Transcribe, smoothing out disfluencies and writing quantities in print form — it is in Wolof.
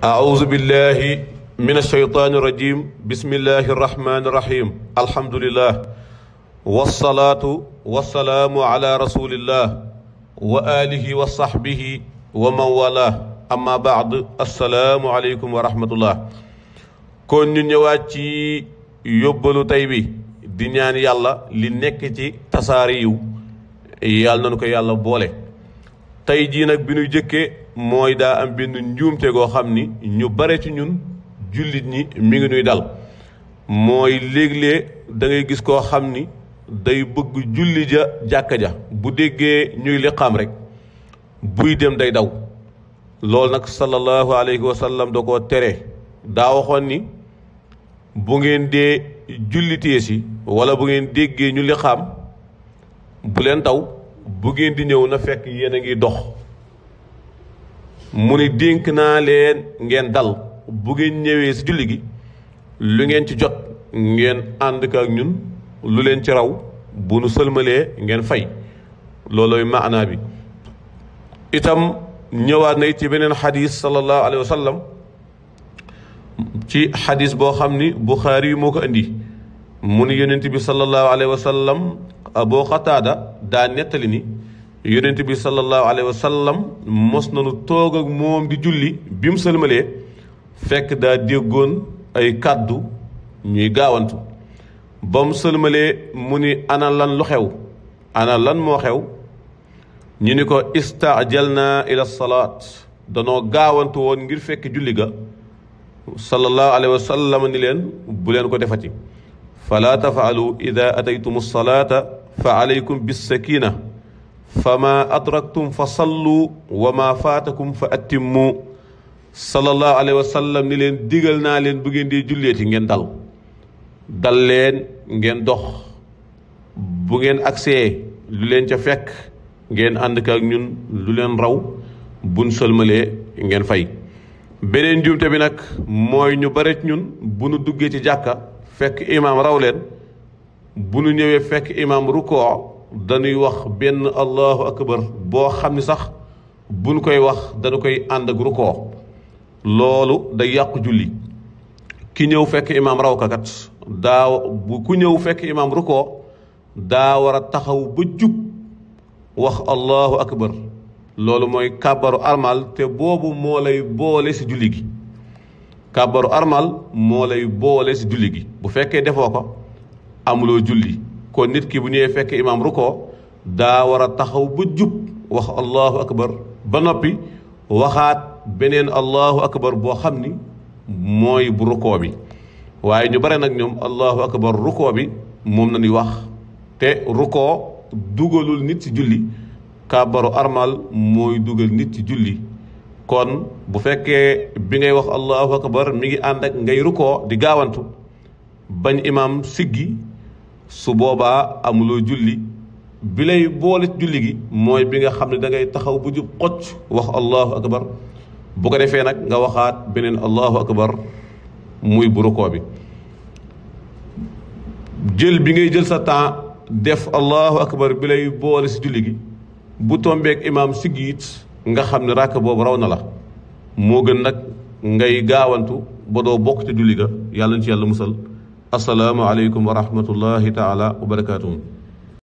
أعوذ بالله من الشيطان الرجيم بسم الله الرحمن الرحيم الحمد لله والصلاة والسلام على رسول الله وآله وصحبه ومن والاه أما بعد السلام عليكم ورحمة الله kon ñu ñëwaat ci yóbbalu tey bi di ñaan yàlla li nekk ci tasaari yiw yàlla nañu ko yàlla boole tey jii nag bi ñu jëkkee mooy daa am benn njuumte goo xam ni ñu bare ci ñun jullit ñi mi ngi nuy dal mooy léeg-léeg da ngay gis koo xam ni day bëgg julli ja jàkka ja bu déggee ñuy liqaam rek buy dem day daw loolu nag sallallahu alayhi wa sallam da koo tere daa waxoon ni bu ngeen dee jullitee si wala bu ngeen déggee ñu liqaam bu leen daw bu ngeen di ñëw na fekk yéen a ngi dox mu ni dénk naa leen ngeen dal bu ngeen ñëwee si julli gi lu ngeen ci jot ngeen ànd ak ñun lu leen ci raw bu nu sëlmalee ngeen fay loolooy maanaa bi itam ñëwaat na ci beneen xadis sallallahu alayhi wa sallam ci xadis boo xam ni Buxaari yi moo ko indi mu ni yonent bi sallallahu alayhi wa sallam Abu Qataada daa nettali ni yonent bi sallallahu alayhi wa sallam mos nañu toog ak moom di julli bi mu sëlmalee fekk daa déggoon ay kàddu ñuy gaawantu ba mu sëlmalee mu ni ana lan lu xew ana lan moo xew ñu ni ko istaajalna ila salaat danoo gaawantu woon ngir fekk julli ga sallallahu alayhi wa sallam ni leen bu leen ko defati fala tafaalu ida ataytum salaata fa alaykum bissakina fa ma adraktum fa sallu wa ma faatakum fa attimmu sallallahu alayhi wa sallam ni leen digal naa leen bu ngeen di julleeti ngeen dal leen ngeen dox bu ngeen agsee lu leen ca fekk ngeen ànd ak ñun lu leen raw buñ sëlmalee ngeen fay beneen njuumte bi nag mooy ñu bare ñun bu nu duggee ci jàkka fekk imaam raw leen bu nu ñëwee fekk imaam rukkoo dañuy wax benn allahu akbar boo xam ni sax buñ koy wax dañu koy ànd ak rukkoo loolu day yàqu julli ki ñëw fekk imaam raw kakat ku ñëw fekk imaam rukkoo daa war a taxaw ba jub wax allahu akbar loolu mooy kàbbaru armal te boobu moo lay boole si julli gi kàbbaru armal moo lay boole si julli gi bu fekkee defoo ko amuloo julli kon nit ki bu ñëwee fekk imaam rukkoo daa war a taxaw ba jub wax allahu akbar ba noppi waxaat beneen allahu akbar boo xam ni mooy bu rukkoo bi waaye ñu bare nag ñoom allahu akbar rukkoo bi moom nañuy wax te rukkoo dugalul nit ci julli kàbbaru armal mooy dugal nit ci julli kon bu fekkee bi ngay wax allahu akbar mi ngi ànd ak ngay rukkoo di gaawantu bañ imaam siggi su boobaa amuloo julli bi lay boole ci julli gi mooy bi nga xam ne da ngay taxaw bu jub xocc wax allahu akbar bu ko defee nag nga waxaat beneen allahu akbar muy bu rukkoo bi jël bi ngay jël sa temps def allahu akbar bi lay boole si julli gi bu tombeek imaam siggi it nga xam ne ràkk boobu raw na la moo gën nag ngay gaawantu ba doo bokk ci julli ga yàlla na ci yàlla musal assalaamu aleykum wa rahmatullahi taala wa barakaatuhu